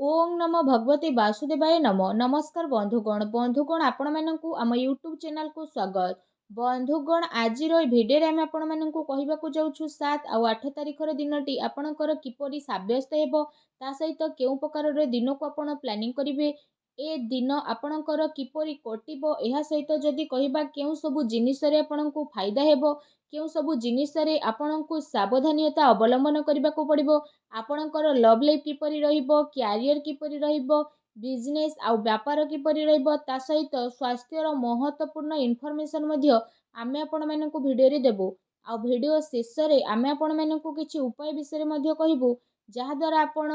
ओम नमो भगवते वासुदेवाय नमो नमस्कार बंधुगण आपण मानकु आम यूट्यूब चैनल को स्वागत। बंधुगण आज भिडियो आम आपण मानकु कहबाकू जाउछु 7 और 8 तारिखर दिनटी आपणकर किपरि साब्यस्त हेबो ता सहित केउ प्रकार दिन को आपण प्लानिंग करिवे ए दिन आपणकर किपरि कटिबो एहा सहित जदि कहबा केउ सबु जिनिस रे आपणकु फायदा हेबो केउ सबु जिनिस रे आपणकु सावधानता अवलंबन करबाकू पड़िबो आपणकर लव लाइफ किपरि रहिबो क्यारियर किपरि रहिबो बिजनेस आउ व्यापार किपरि रहिबो ता सहित स्वास्थ्यर महत्वपूर्ण इनफॉरमेशन मध्य आमे आपण मानकु भिडियो रे देबो आ भिडियो शेष रे आमे आपण मानकु किछि उपाय विषय मध्य कहिबो जहा द्वारा आपण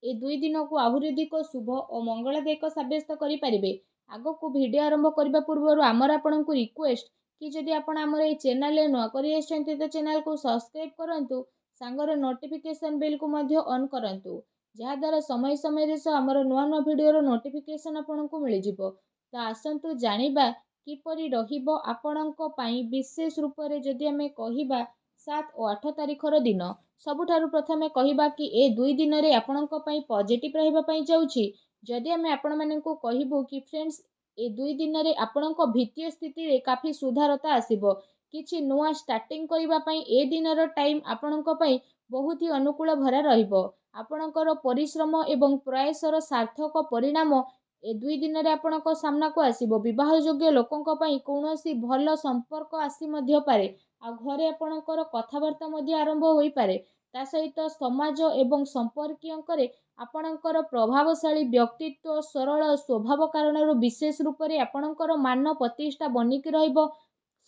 ए 2 दिन को आहुरी अधिक शुभ और मंगलदायक साब्यस्त करि परिबे। आगो को वीडियो आरंभ करबा पूर्व आमर आपनकु रिक्वेस्ट कि जदि आपण आमर ए चैनल रे नुआ करि आछन्ते तो चैनल को सब्सक्राइब करंतु सांगर नोटिफिकेशन बेल को मध्य ऑन करंतु जहा द्वारा समय समय रे आमर नुआ नुआ वीडियो रो नोटिफिकेशन आपनकु मिलि जिवो। तो आसंतु जानिबा किपरि रहिबो आपणको पई विशेष रूप रे जदि हमें कहिबा 7 और 8 तारिखर दिन सबुठारु प्रथमे कहिबा कि ए 2 दिन रे आपणको पई पॉजिटिव रहिबा पई जाउछि। जदि हमें आपण माननकु कहिबो कि फ्रेंड्स ए 2 दिन रे आपणको भित्तीय स्थिति रे काफी सुधारता आसीबो किछि नुआ स्टार्टिंग करिबा पई ए दिनर टाइम आपणको पई बहुत ही अनुकूल भरा रहिबो आपणकर परिश्रम एवं प्रयासर सार्थक परिणाम ए 2 दिन रे आपणको सामना को आसीबो। विवाह योग्य लोकंको पई कोनोसी भलो संपर्क आसी मध्य पारे आ घरे आपणकर कथावार्ता मध्य आरंभ होई पारे ता सहित समाज एवं संपर्कीयंकरे आपणकर प्रभावशाली व्यक्तित्व सरल स्वभाव कारणर विशेष रूप रे आपणकर मान प्रतिष्ठा बनिकी रहिबो।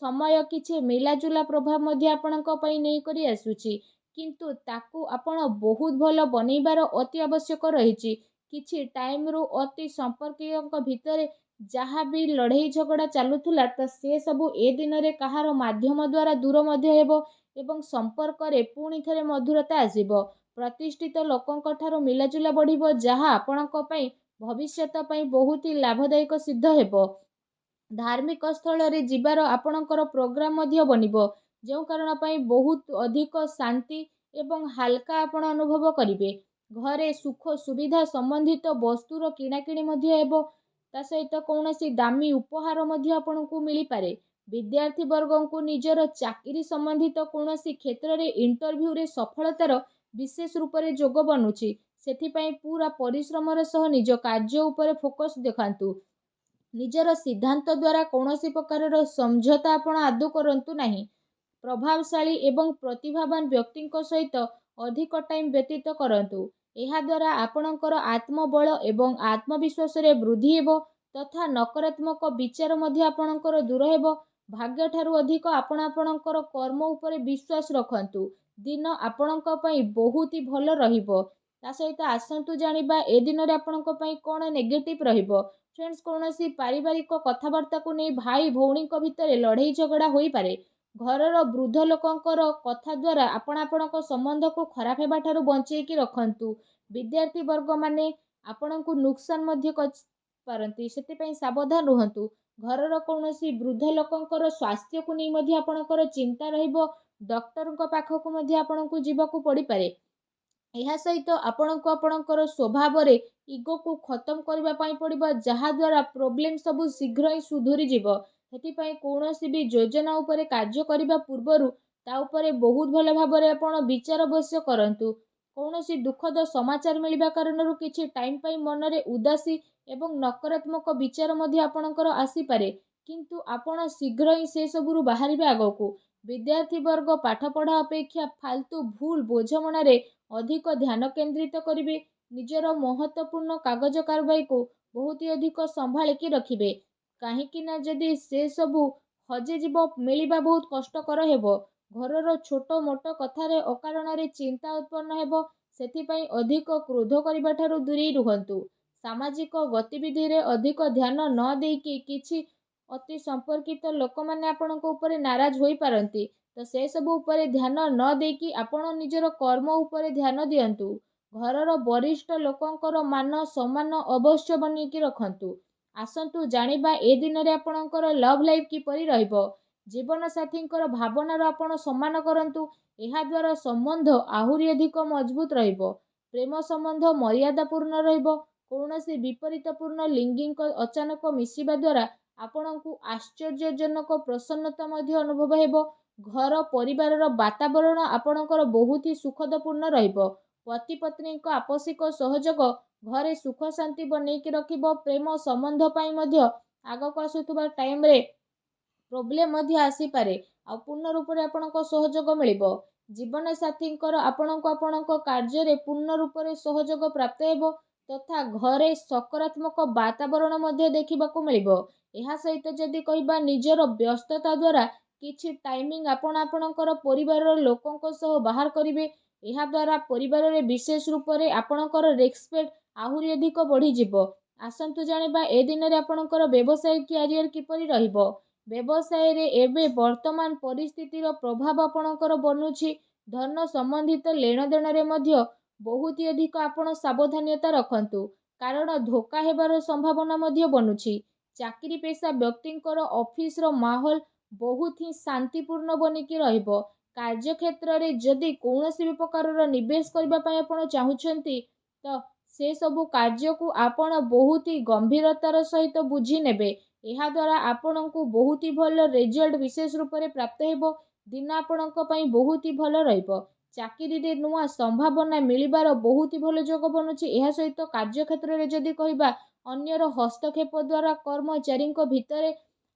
समय किछि मिलाजुला प्रभाव मध्य आपणको पई नै करी आसुछि किंतु ताकू आपण बहुत भलो बनैबार अति आवश्यक रहिछि। किछि टाइम रु अति संपर्कीयंक भितरे जहाँ भी लड़ाई झगड़ा चलुला तो से सबू ए दिन रे कहार माध्यम द्वारा दूर मध्य हेबो एवं संपर्क रे पुणी थरे मधुरता आसीबो। प्रतिष्ठित लोकंक ठारो मिलाजुला बढ़िबो जहाँ आपणको पई भविष्यत पई बहुत ही लाभदायक सिद्ध हेबो। धार्मिक स्थल रे जिबार आपणकर प्रोग्राम मध्य बनिबो जो कारण पई बहुत अधिक शांति एवं हल्का आपण अनुभव करिवे। घरे सुख सुविधा संबंधित वस्तुर किणाकिणी मध्य हेबो ता सहित कौनसी दामी उपहार मध्य आपणकु मिली पारे। विद्यार्थी वर्गंकु निजर चाकरी संबंधित कौनसी क्षेत्र रे इंटरव्यू रे सफलतार विशेष रूप रे जोग बनुछि सेथि पई पूरा परिश्रमर सह निज कार्य उपरे फोकस देखांतु। निजर सिद्धांत द्वारा कौनसी प्रकार समझौता आपण आदौ करंतु नाही। प्रभावशाली एवं प्रतिभावान व्यक्तिंक सहित अधिक टाइम व्यतीत करंतु एहा द्वारा आपणकर आत्मबल एवं आत्मविश्वास रे वृद्धि हेबो तथा नकारात्मक विचार मध्य आपणकर दूर हेबो। भाग्य ठारू अधिक आपण आपणकर कर्म उपरे विश्वास रखंतु दिन आपणक पई बहुत ही भलो रहिबो। ता सहित आसंतु जानिबा ए दिन रे आपणक पई कोन नेगेटिव रहिबो। फ्रेंड्स कौनसी पारिवारिक कथावार्ता को नहीं भाई भौणी भितर लड़ाई झगड़ा होई पारे। घरर वृद्ध लोकंकर कथा द्वारा आपणक संबंध को खराब हेबा ठारू बंचेकी रखंतु। विद्यार्थी वर्ग माने आपणकु नुकसान मध्य पारंती सेति पई सावधान रहंतु। घरर कौनसी वृद्ध लोकंकर स्वास्थ्य को नहीं मध्य आपणकर चिंता रहिबो डॉक्टरଙ୍କ पाखकु मध्य आपणकु जीवाकू पड़ी पारे। एहा सहित आपणको आपणकर स्वभाव रे इगो को खत्म करबा पई पड़िबो जहा द्वारा प्रॉब्लम सब शीघ्र ही सुधुरी जीवो। हेति पई कोनोसी भी योजना उपरे कार्य करिबा पूर्वरु ता उपरे बहुत भलो भाबरे आपण विचार अवश्य करंतु। कौनसी दुखद समाचार मिलिबा कारणरु किछि टाइम पई मनरे उदासी एवं नकारात्मक विचार मध्य आपणकर आसी पारे किंतु आपण शीघ्र ही से सबुरु बाहरिबे आगोकू। विद्यार्थी वर्ग पाठ पढ़ा अपेक्षा फालतू भूल बोझमणा रे अधिक ध्यान केंद्रित करिवे। निजर महत्वपूर्ण कागज कारबाई को बहुत ही अधिक संभाळिकी रखिबे काहेकि ना जदि से सबु हजे जीव मिलिबा बहुत कष्टकर हेबो। घरर छोट मोट कथारे अकारण रे चिंता उत्पन्न हेबो सेथि पई अधिक क्रोध करिबा ठारू दूरी रुहंतु। सामाजिक गतिविधि रे अधिक ध्यान न देकी किछि अति संपर्कित लोक माने आपणको ऊपर नाराज होई पारंती तो से सब ऊपर ध्यान न देकी आपण निजर कर्म ऊपर ध्यान दियंतु। घरर वरिष्ठ लोकंकर मान सम्मान अवश्य बनिकी रखंतु। आसंतु जानिबा ए दिन रे आपणकर लव लाइफ किपरि रहिबो। जीवन साथींकर भावनार आपण सम्मान करंतु एहा द्वारा संबंध आहुरी अधिक मजबूत रहिबो। ପ୍ରେମ ସମ୍ବନ୍ଧ ମର୍ୟାଦାପୂର୍ଣ୍ଣ ରହିବ। କୌଣସି ବିପରୀତପୂର୍ଣ୍ଣ ଲିଙ୍ଗୀଙ୍କ ଅଚାନକ ମିଶିବା ଦ୍ୱାରା ଆପଣଙ୍କୁ ଆଶ୍ଚର୍ଯ୍ୟଜନକ ପ୍ରସନ୍ନତା ମଧ୍ୟ ଅନୁଭବ ହେବ। ଘର ପରିବାରର ବାତାବରଣ ଆପଣଙ୍କର ବହୁତ ହି ସୁଖଦପୂର୍ଣ୍ଣ ରହିବ। ପତି ପତ୍ନୀଙ୍କ ଆପୋଷିକ ସହଯୋଗ ଘରେ ସୁଖ ଶାନ୍ତି ବନେଇକି ରଖିବ। ପ୍ରେମ ସମ୍ବନ୍ଧ ପାଇଁ ମଧ୍ୟ ଆଗକୁ ଆସୁଥିବା ଟାଇମରେ ପ୍ରୋବ୍ଲେମ ମଧ୍ୟ ଆସିପାରେ, ଆଉ ପୂର୍ଣ୍ଣ ରୂପରେ ଆପଣଙ୍କ ସହଯୋଗ ମିଳିବ। ଜୀବନସାଥୀଙ୍କର ଆପଣଙ୍କୁ ଆପଣଙ୍କ କାର୍ଯ୍ୟରେ ପୂର୍ଣ୍ଣ ରୂପରେ ସହଯୋଗ ପ୍ରାପ୍ତ ହେବ ତଥା ଘରେ ସକାରାତ୍ମକ ବାତାବରଣ ମଧ୍ୟ ଦେଖିବାକୁ ମିଳିବ। ଏହା ସହିତ ଯଦି କହିବା ନିଜର ବ୍ୟସ୍ତତା ଦ୍ୱାରା କିଛି ଟାଇମିଂ ଆପଣ ଆପଣଙ୍କର ପରିବାରର ଲୋକଙ୍କ ସହ ବାହାର କରିବେ। ଏହା ଦ୍ୱାରା ପରିବାରରେ ବିଶେଷ ରୂପରେ ଆପଣଙ୍କର ରେସ୍ପେକ୍ଟ ଆହୁରି ଅଧିକ ବଢ଼ିଯିବ। ଆସନ୍ତୁ ଜାଣିବା ଏ ଦିନରେ ଆପଣଙ୍କର ବ୍ୟବସାୟ କ୍ୟାରିୟର କିପରି ରହିବ। ବ୍ୟବସାୟରେ ଏବେ ବର୍ତ୍ତମାନ ପରିସ୍ଥିତିର ପ୍ରଭାବ ଆପଣଙ୍କର ବନୁଛି। ଧନ ସମ୍ବନ୍ଧିତ ଲେଣଦେଣରେ ମଧ୍ୟ ବହୁତ ଅଧିକ ଆପଣ ସାବଧାନତା ରଖନ୍ତୁ, କାରଣ ଧୋକା ହେବାର ସମ୍ଭାବନା ମଧ୍ୟ ବନୁଛି। ଚାକିରି ପେଶା ବ୍ୟକ୍ତିଙ୍କର ଅଫିସର ମାହୋଲ ବହୁତ ହିଁ ଶାନ୍ତିପୂର୍ଣ୍ଣ ବନିକି ରହିବ। କାର୍ଯ୍ୟକ୍ଷେତ୍ରରେ ଯଦି କୌଣସି ବି ପ୍ରକାରର ନିବେଶ କରିବା ପାଇଁ ଆପଣ ଚାହୁଁଛନ୍ତି ତ ସେ ସବୁ କାର୍ଯ୍ୟକୁ ଆପଣ ବହୁତ ହି ଗମ୍ଭୀରତାର ସହିତ ବୁଝି ନେବେ। ଏହା ଦ୍ୱାରା ଆପଣଙ୍କୁ ବହୁତ ହି ଭଲ ରେଜଲ୍ଟ ବିଶେଷ ରୂପରେ ପ୍ରାପ୍ତ ହେବ। ଦିନ ଆପଣଙ୍କ ପାଇଁ ବହୁତ ହି ଭଲ ରହିବ। ଚାକିରିରେ ନୂଆ ସମ୍ଭାବନା ମିଳିବାର ବହୁତ ହି ଭଲ ଯୋଗ ବନୁଛି। ଏହା ସହିତ କାର୍ଯ୍ୟକ୍ଷେତ୍ରରେ ଯଦି କହିବା ଅନ୍ୟର ହସ୍ତକ୍ଷେପ ଦ୍ୱାରା କର୍ମଚାରୀଙ୍କ ଭିତରେ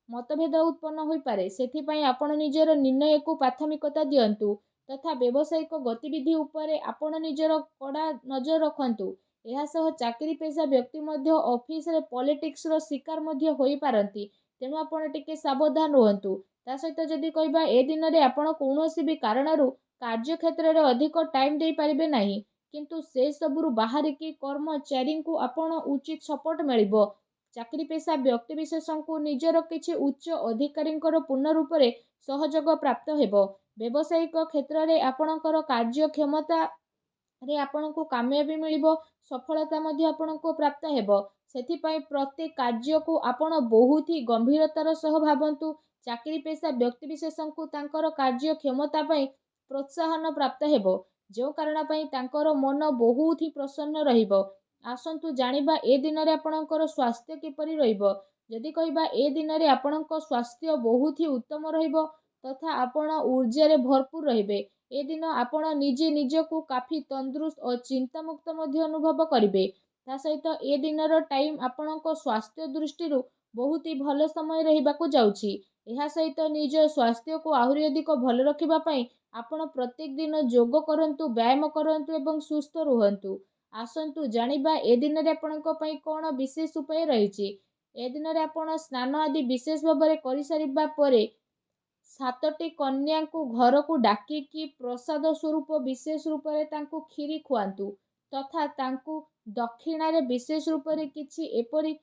ମତଭେଦ ଉତ୍ପନ୍ନ ହୋଇପାରେ। ସେଥିପାଇଁ ଆପଣ ନିଜର ନିର୍ଣ୍ଣୟକୁ ପ୍ରାଥମିକତା ଦିଅନ୍ତୁ ତଥା ବ୍ୟବସାୟିକ ଗତିବିଧି ଉପରେ ଆପଣ ନିଜର କଡ଼ା ନଜର ରଖନ୍ତୁ। ଏହା ସହ ଚାକିରି ପେଶା ବ୍ୟକ୍ତି ମଧ୍ୟ ଅଫିସରେ ପଲିଟିକ୍ସର ଶିକାର ମଧ୍ୟ ହୋଇପାରନ୍ତି, ତେଣୁ ଆପଣ ଟିକେ ସାବଧାନ ରୁହନ୍ତୁ। ତା ସହିତ ଯଦି କହିବା ଏ ଦିନରେ ଆପଣ କୌଣସି ବି କାରଣରୁ କାର୍ଯ୍ୟକ୍ଷେତ୍ରରେ ଅଧିକ ଟାଇମ ଦେଇପାରିବେ ନାହିଁ, କିନ୍ତୁ ସେ ସବୁରୁ ବାହାରିକି କର୍ମଚାରୀଙ୍କୁ ଆପଣ ଉଚିତ ସପୋର୍ଟ ମିଳିବ। ଚାକିରି ପେଶା ବ୍ୟକ୍ତିବିଶେଷଙ୍କୁ ନିଜର କିଛି ଉଚ୍ଚ ଅଧିକାରୀଙ୍କର ପୂର୍ଣ୍ଣ ରୂପରେ ସହଯୋଗ ପ୍ରାପ୍ତ ହେବ। ବ୍ୟବସାୟିକ କ୍ଷେତ୍ରରେ ଆପଣଙ୍କର କାର୍ଯ୍ୟକ୍ଷମତାରେ ଆପଣଙ୍କୁ କାମୟାବୀ ମିଳିବ। ସଫଳତା ମଧ୍ୟ ଆପଣଙ୍କୁ ପ୍ରାପ୍ତ ହେବ। ସେଥିପାଇଁ ପ୍ରତ୍ୟେକ କାର୍ଯ୍ୟକୁ ଆପଣ ବହୁତ ହି ଗମ୍ଭୀରତାର ସହ ଭାବନ୍ତୁ। ଚାକିରି ପେଶା ବ୍ୟକ୍ତିବିଶେଷଙ୍କୁ ତାଙ୍କର କାର୍ଯ୍ୟକ୍ଷମତା ପାଇଁ ପ୍ରୋତ୍ସାହନ ପ୍ରାପ୍ତ ହେବ, ଯେଉଁ କାରଣ ପାଇଁ ତାଙ୍କର ମନ ବହୁତ ହି ପ୍ରସନ୍ନ ରହିବ। ଆସନ୍ତୁ ଜାଣିବା ଏ ଦିନରେ ଆପଣଙ୍କର ସ୍ୱାସ୍ଥ୍ୟ କିପରି ରହିବ। ଯଦି କହିବା ଏ ଦିନରେ ଆପଣଙ୍କ ସ୍ୱାସ୍ଥ୍ୟ ବହୁତ ହି ଉତ୍ତମ ରହିବ ତଥା ଆପଣ ଊର୍ଜାରେ ଭରପୁର ରହିବେ। ଏ ଦିନ ଆପଣ ନିଜେ ନିଜକୁ କାଫି ତନ୍ଦୁରୁସ୍ତ ଓ ଚିନ୍ତାମୁକ୍ତ ମଧ୍ୟ ଅନୁଭବ କରିବେ। ତା ସହିତ ଏ ଦିନର ଟାଇମ ଆପଣଙ୍କ ସ୍ୱାସ୍ଥ୍ୟ ଦୃଷ୍ଟିରୁ ବହୁତ ହି ଭଲ ସମୟ ରହିବାକୁ ଯାଉଛି। ଏହା ସହିତ ନିଜ ସ୍ୱାସ୍ଥ୍ୟକୁ ଆହୁରି ଅଧିକ ଭଲ ରଖିବା ପାଇଁ ଆପଣ ପ୍ରତ୍ୟେକ ଦିନ ଯୋଗ କରନ୍ତୁ, ବ୍ୟାୟାମ କରନ୍ତୁ ଏବଂ ସୁସ୍ଥ ରୁହନ୍ତୁ। ଆସନ୍ତୁ ଜାଣିବା ଏ ଦିନରେ ଆପଣଙ୍କ ପାଇଁ କ'ଣ ବିଶେଷ ଉପାୟ ରହିଛି। ଏ ଦିନରେ ଆପଣ ସ୍ନାନ ଆଦି ବିଶେଷ ଭାବରେ କରିସାରିବା ପରେ 7ଟି କନ୍ୟାଙ୍କୁ ଘରକୁ ଡାକିକି ପ୍ରସାଦ ସ୍ୱରୂପ ବିଶେଷ ରୂପରେ ତାଙ୍କୁ କ୍ଷୀରି ଖୁଆନ୍ତୁ ତଥା ତାଙ୍କୁ ଦକ୍ଷିଣାରେ ବିଶେଷ ରୂପରେ କିଛି ଏପରି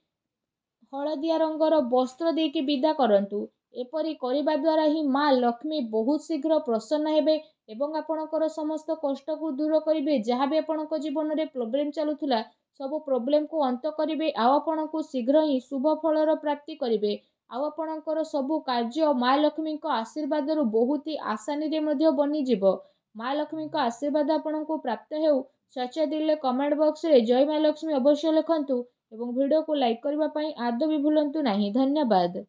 ହଳଦିଆ ରଙ୍ଗର ବସ୍ତ୍ର ଦେଇକି ବିଦା କରନ୍ତୁ। ଏପରି କରିବା ଦ୍ୱାରା ହିଁ ମା ଲକ୍ଷ୍ମୀ ବହୁତ ଶୀଘ୍ର ପ୍ରସନ୍ନ ହେବେ ଏବଂ ଆପଣଙ୍କର ସମସ୍ତ କଷ୍ଟକୁ ଦୂର କରିବେ। ଯାହା ବି ଆପଣଙ୍କ ଜୀବନରେ ପ୍ରୋବ୍ଲେମ ଚାଲୁଥିଲା ସବୁ ପ୍ରୋବ୍ଲେମକୁ ଅନ୍ତ କରିବେ, ଆଉ ଆପଣଙ୍କୁ ଶୀଘ୍ର ହିଁ ଶୁଭ ଫଳର ପ୍ରାପ୍ତି କରିବେ। ଆଉ ଆପଣଙ୍କର ସବୁ କାର୍ଯ୍ୟ ମା ଲକ୍ଷ୍ମୀଙ୍କ ଆଶୀର୍ବାଦରୁ ବହୁତ ହି ଆସାନୀରେ ମଧ୍ୟ ବନିଯିବ। ମା ଲକ୍ଷ୍ମୀଙ୍କ ଆଶୀର୍ବାଦ ଆପଣଙ୍କୁ ପ୍ରାପ୍ତ ହେଉ। ସଚ୍ଚା ଦିଲରେ କମେଣ୍ଟ ବକ୍ସରେ ଜୟ ମା ଲକ୍ଷ୍ମୀ ଅବଶ୍ୟ ଲେଖନ୍ତୁ ଏବଂ ଭିଡ଼ିଓକୁ ଲାଇକ୍ କରିବା ପାଇଁ ଆଦୌ ବି ଭୁଲନ୍ତୁ ନାହିଁ। ଧନ୍ୟବାଦ।